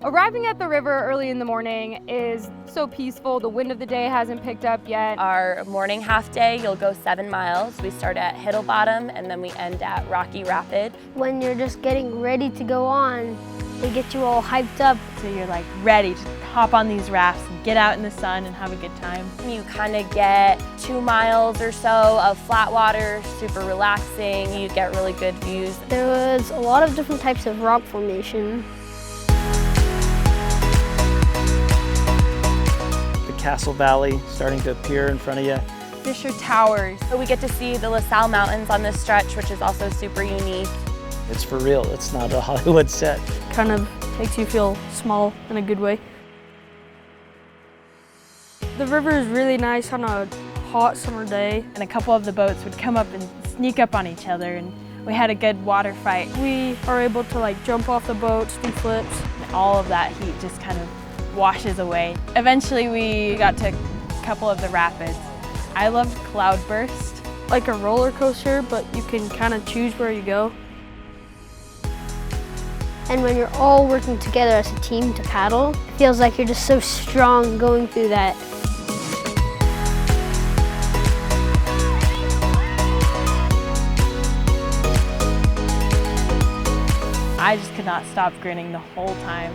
Arriving at the river early in the morning is so peaceful. The wind of the day hasn't picked up yet. Our morning half day, you'll go 7 miles. We start at Hiddle Bottom and then we end at Rocky Rapid. When you're just getting ready to go on, they get you all hyped up. So you're like ready to hop on these rafts and get out in the sun and have a good time. You kind of get 2 miles or so of flat water, super relaxing. You get really good views. There was a lot of different types of rock formation. Castle Valley starting to appear in front of you. Fisher Towers. So we get to see the LaSalle Mountains on this stretch, which is also super unique. It's for real, it's not a Hollywood set. Kind of makes you feel small in a good way. The river is really nice on a hot summer day. And a couple of the boats would come up and sneak up on each other, and we had a good water fight. We are able to jump off the boats, do flips. And all of that heat just kind of washes away. Eventually we got to a couple of the rapids. I loved Cloudburst. Like a roller coaster, but you can kind of choose where you go. And when you're all working together as a team to paddle, it feels like you're just so strong going through that. I just could not stop grinning the whole time.